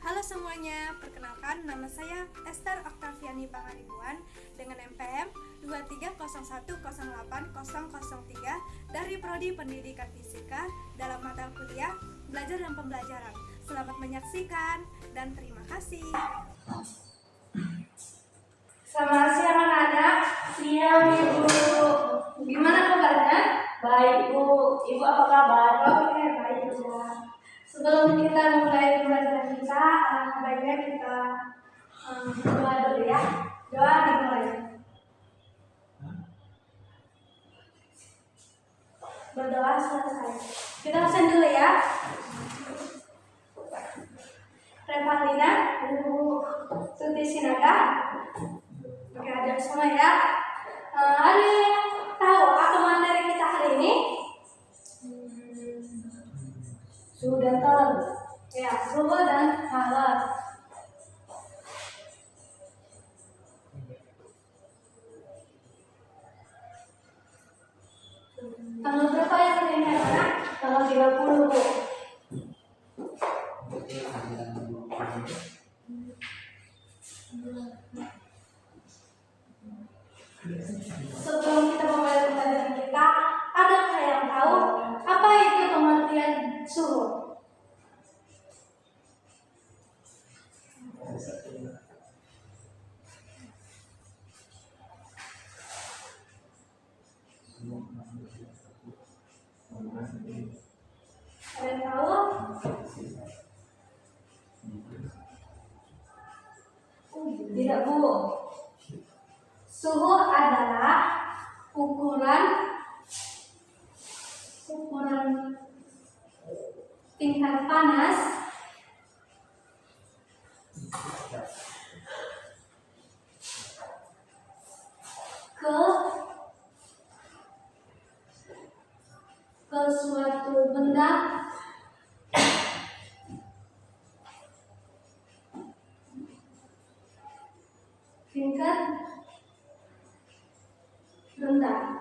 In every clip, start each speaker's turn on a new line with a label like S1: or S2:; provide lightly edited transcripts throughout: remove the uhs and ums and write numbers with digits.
S1: Halo semuanya, perkenalkan nama saya Esther Octaviani Pangaribuan dengan NPM 230108003 dari Prodi Pendidikan Fisika dalam mata kuliah Belajar dan Pembelajaran. Selamat menyaksikan dan terima kasih.
S2: Selamat siang anak-anak. Siang Ibu. Gimana kabarnya? Baik Bu. Ibu apa kabar?
S1: Oke, baik ya. Sebelum kita mulai pembelajaran kita, alangkah baiknya kita berdoa dulu ya. Doa dimulai. Berdoa selesai. Kita absen dulu ya. Revalina, Ibu Tuti Sinaga. Oke, ada semua ya. Ada yang tahu apa materi kita hari ini?
S2: Suhu dan color.
S1: Ya, suhu dan color. Tanggal berapa yang hari ini anak?
S2: Tanggal 30 Bu.
S1: Sebelum kita memulai pembelajaran kita, adakah yang tahu apa itu pengertian suhu? Ada yang tahu?
S2: Tidak Bu.
S1: Suhu adalah ukuran tingkat panas ke suatu benda tingkat rendah.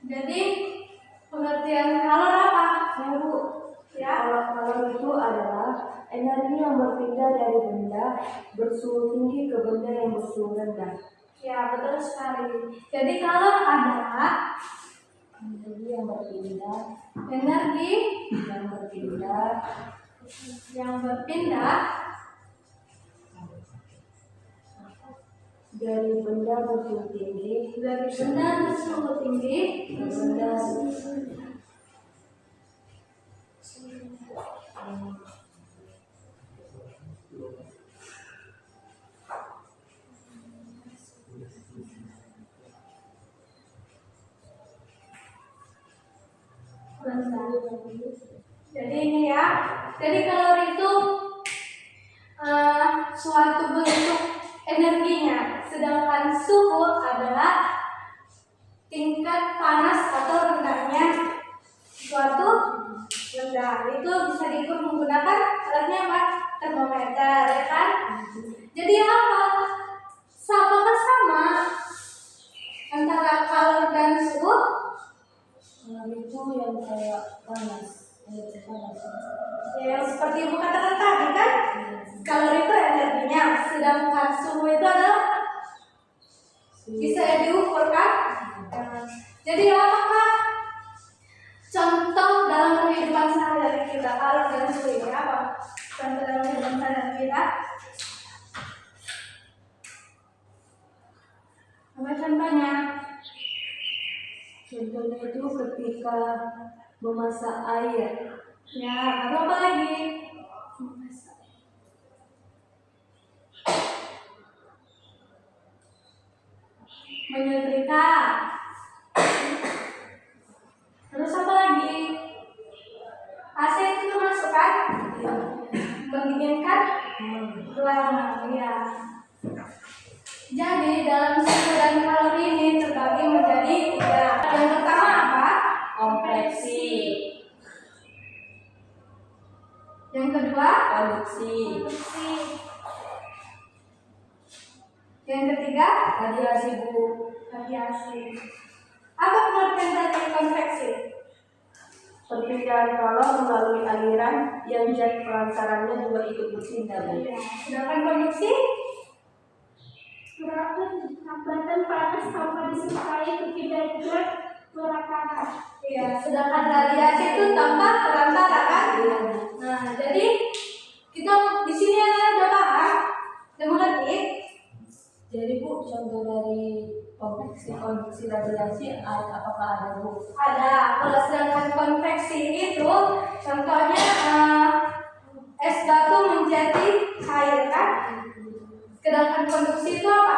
S1: Jadi pengertian kalor apa?
S2: Ya Bu.
S1: Ya.
S2: Kalor itu adalah energi yang berpindah dari benda bersuhu tinggi ke benda yang bersuhu rendah.
S1: Ya, betul sekali. Jadi kalor adalah
S2: Energi yang berpindah dari benda bersuhu tinggi
S1: ke benda rendah. Jadi ini ya. Jadi kalor itu suatu bentuk energinya, sedangkan suhu adalah tingkat panas atau rendahnya suatu benda. Itu bisa diukur menggunakan alatnya apa? Termometer, ya kan? Jadi apa? Apakah sama antara kalor dan suhu?
S2: Kalor itu yang kayak panas.
S1: Ya, yang seperti ibu katakan tadi kan, kalor itu energinya, sedangkan suhu itu adalah bisa diukur kan? Jadi apakah contoh dalam kehidupan sehari-hari kita kalor dan suhu ini apa? Contoh dalam kehidupan sehari-hari kita? Apa contohnya?
S2: Contohnya itu ketika memasak air.
S1: Ya, lalu apa lagi? Menyetrika. Terus apa lagi? AC itu termasuk kan? Mendinginkan ruangan, ya. Jadi dalam suhu dan kalor ini terbagi menjadi 3. Yang pertama apa?
S2: Konveksi.
S1: Yang kedua?
S2: Konduksi.
S1: Yang ketiga?
S2: Radiasi Bu.
S1: Radiasi. Apa pengertian dari konveksi?
S2: Perpindahan kalor melalui aliran yang zat pelantarannya juga ikut berpindah.
S1: Iya. Sedangkan konduksi
S3: hambatan panas tanpa disertai ketidakjadian perakaran.
S1: iya, sedangkan radiasi itu tanpa perantara kan?
S2: Iya.
S1: Nah, jadi kita di sini ada bahas demokratik.
S2: Jadi Bu, contoh dari konveksi radiasi apakah ada Bu?
S1: Ada. Kalau sedangkan konveksi itu contohnya es batu menjadi cair kan? Sedangkan konduksi itu apa?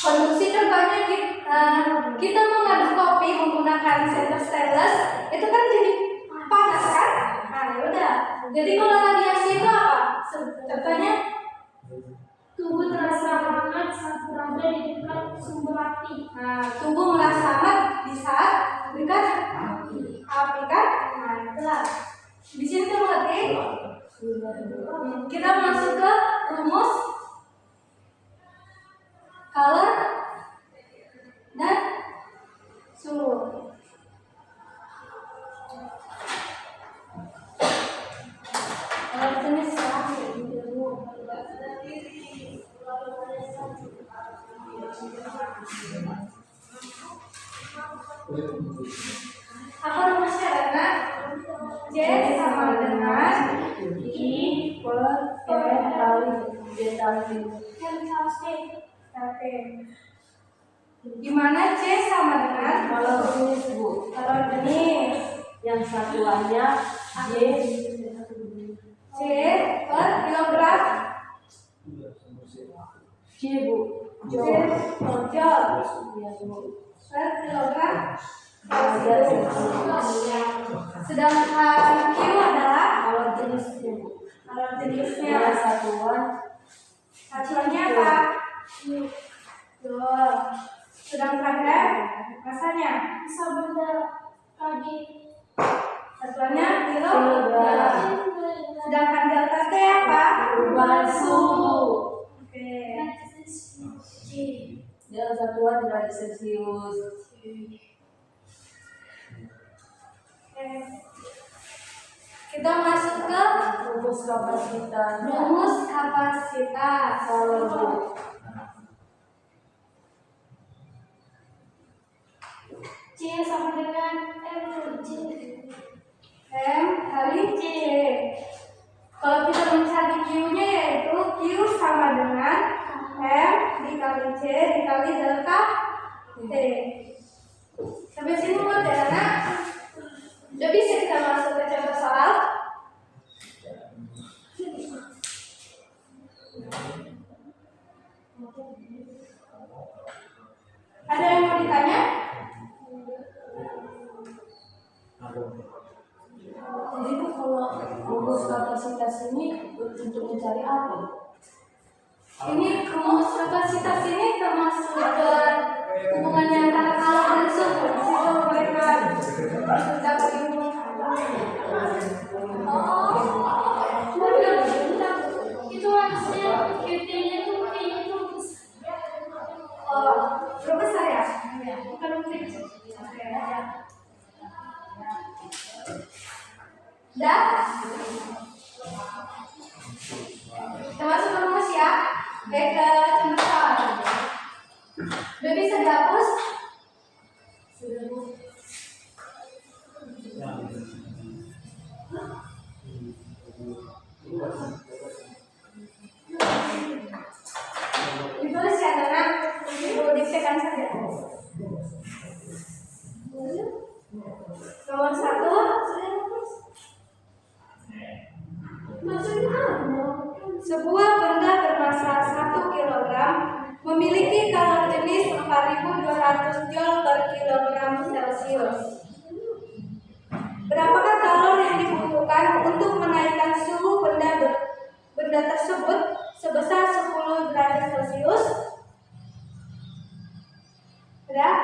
S1: Konduksi contohnya kita mengaduk kopi menggunakan senter stainless itu kan jadi panas kan? Nah ya udah. Jadi kalau radiasi itu apa? Contohnya
S3: Tubuh terasa hangat saat berada di dekat sumber api.
S1: tubuh merasa hangat di saat dekat api kan? Nah itulah. Di sini kita mengerti. Kita masuk ke rumus color dan suhu. Kalau jenis apa rumusnya karena J sama dengan
S2: I per N kali beta V.
S1: Oke. Gimana C sama dengan
S2: Kalau jenis Bu,
S1: kalau jenis
S2: yang satuannya J
S1: C per kilogram
S2: C Bu.
S1: C per joule
S2: Iya Bu.
S1: per kilogram.
S2: Radiasi.
S1: Sedangkan Q adalah
S2: Kalau jenis C Bu,
S1: kalau
S2: yang
S1: jenisnya satuannya apa? Joule. Sedangkan M masanya
S3: Bisa benda kaki.
S1: satuannya kilogram. Sedangkan delta T apa?
S2: perubahan suhu.
S1: Oke.
S2: Dia satuan derajat Celcius.
S1: Oke. Kita masuk ke
S2: Rumus kapasitas.
S1: rumus kapasitas.
S2: Kalau Bu,
S3: C sama dengan M J.
S1: M kali C. Kalau kita mencari Q-nya yaitu Q sama dengan M dikali C dikali delta T. Sampai sini mudah ya nak? Udah bisa kita masuk ke contoh soal? Ada yang mau ditanya?
S2: jadi Bu, kalau rumus kapasitas ini untuk mencari apa?
S1: Ini rumus kapasitas ini termasuk hubungannya antara kalor dan suhu. Di situ mereka dapat dihubungkan.
S3: Itu harusnya QT-nya tuh kayaknya tuh
S1: Oh, besar ya? Bukan kecil. Oke. Dah? Kita masuk ke rumus ya. Baik ke contoh soal. Udah bisa dihapus?
S2: Sudah Bu.
S1: Ditulis ya teman. Ibu diksekan saja. Nomor 1 sebuah benda bermassa 1 kg memiliki kalor jenis 4.200 joule per kilogram Celcius. Berapakah kalor yang dibutuhkan untuk menaikkan suhu benda tersebut sebesar 10 derajat Celcius? Udah?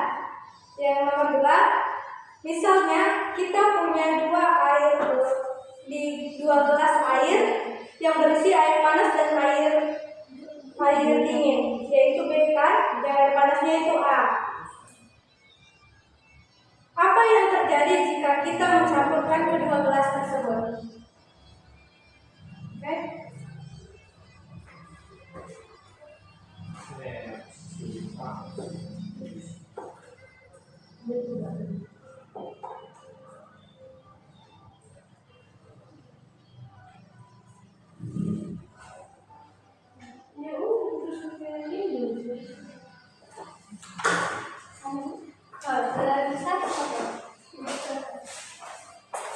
S1: Yang nomor 2, misalnya kita punya dua gelas air yang berisi air panas dan air air dingin, yaitu B kan, dan air panasnya itu A. Apa yang terjadi jika kita mencampurkan kedua gelas tersebut? Oke. Sudah bisa?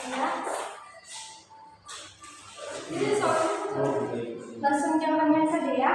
S1: Ya. Langsung jawabannya saja ya.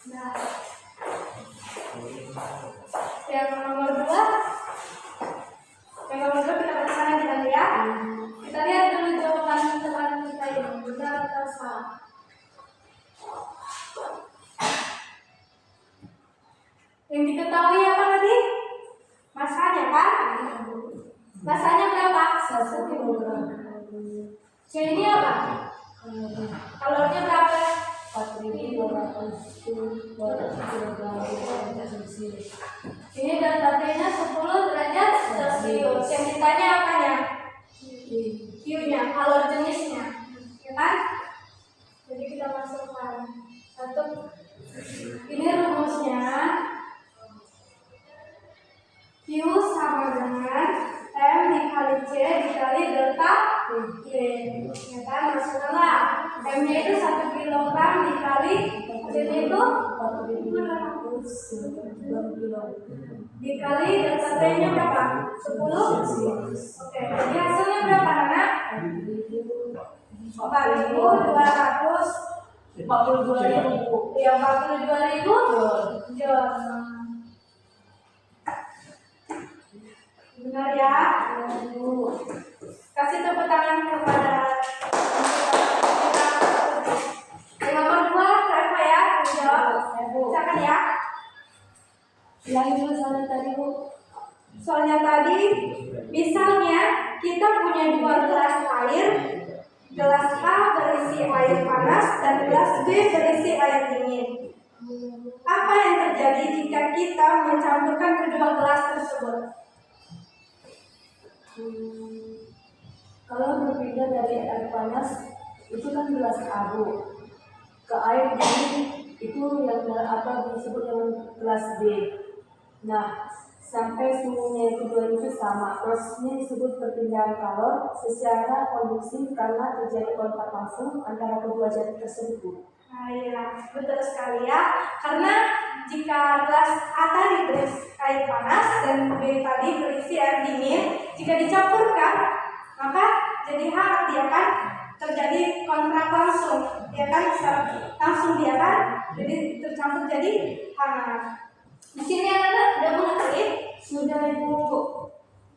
S1: Nah, yang nomor dua kita bersama kita lihat. Kita lihat dulu jawaban teman kita ini, benar atau salah. Yang diketahui apa tadi? Masanya kan? Masanya berapa? 1 kilogram. C ini apa? Kalorinya berapa? 4.200 kilogram. Ini dan datanya 10 derajat Celcius. Yang ditanya apanya? Q-nya, kalori jenisnya, ya kan? Jadi kita masukkan satu. Ini rumusnya. Q sama dengan M dikali C dikali delta T. Ya kan, masukkanlah. M-nya itu 1 kilogram dikali C-nya itu 4.200 dikali delta T-nya berapa? 10. Oke, jadi hasilnya berapa anak? 4.242.000. Ya, 42.000 joule. Benar ya? Kasih tepuk tangan kepada yang nomor 2, Reva ya, jawab. Silakan ya.
S2: Bilangin dulu soalnya tadi, Bu.
S1: Soalnya tadi, misalnya kita punya 2 gelas air, gelas A berisi air panas dan gelas B berisi air dingin. Apa yang terjadi jika kita mencampurkan kedua gelas tersebut?
S2: Kalau berbeda dari air panas, itu kan gelas abu. Ke air dingin itu yang apa disebut dengan gelas B. Nah, sampai suhunya kedua itu sama. Prosesnya disebut perpindahan kalor secara konduksi karena terjadi kontak langsung antara kedua zat tersebut.
S1: Nah, ya, betul sekali ya. Karena jika gelas A tadi berisi air panas dan B tadi berisi air dingin, jika dicampurkan, maka jadi hangat, dia kan terjadi kontrak langsung, dia kan langsung dia kan jadi tercampur jadi hangat. Di sini anak-anak udah mengerti?
S2: Sudah, Ibu.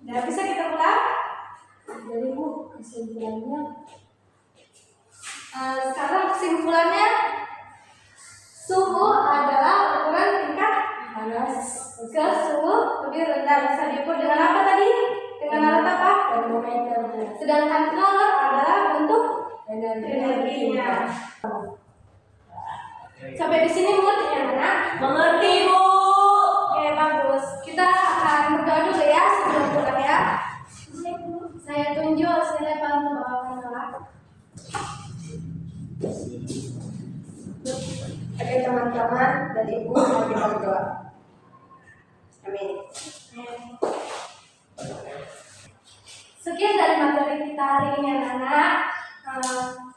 S1: Udah bisa kita ulang?
S2: Jadi, Bu, kesimpulannya
S1: Sekarang kesimpulannya, suhu adalah ukuran tingkat
S2: panas
S1: ke suhu lebih rendah. Bisa diukur dengan apa tadi? Dengan alat apa?
S2: termometer.
S1: Sedangkan kalor adalah bentuk
S2: Energinya.
S1: Sampai di sini mengerti ya, anak?
S2: Mengerti, Bu.
S1: Oke, bagus. Kita akan berdoa dulu ya sebelum pulang ya. Saya tunjuk sini bantu bawa.
S4: Oke teman-teman dan ibu, mau kita berdoa. Amin.
S1: Sekian sekian dari materi kita hari ini anak-anak.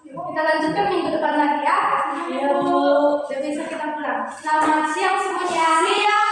S1: Kita lanjutkan minggu depan lagi ya.
S2: Iya, Bu.
S1: Udah bisa kita pulang. Selamat siang semuanya. Siang.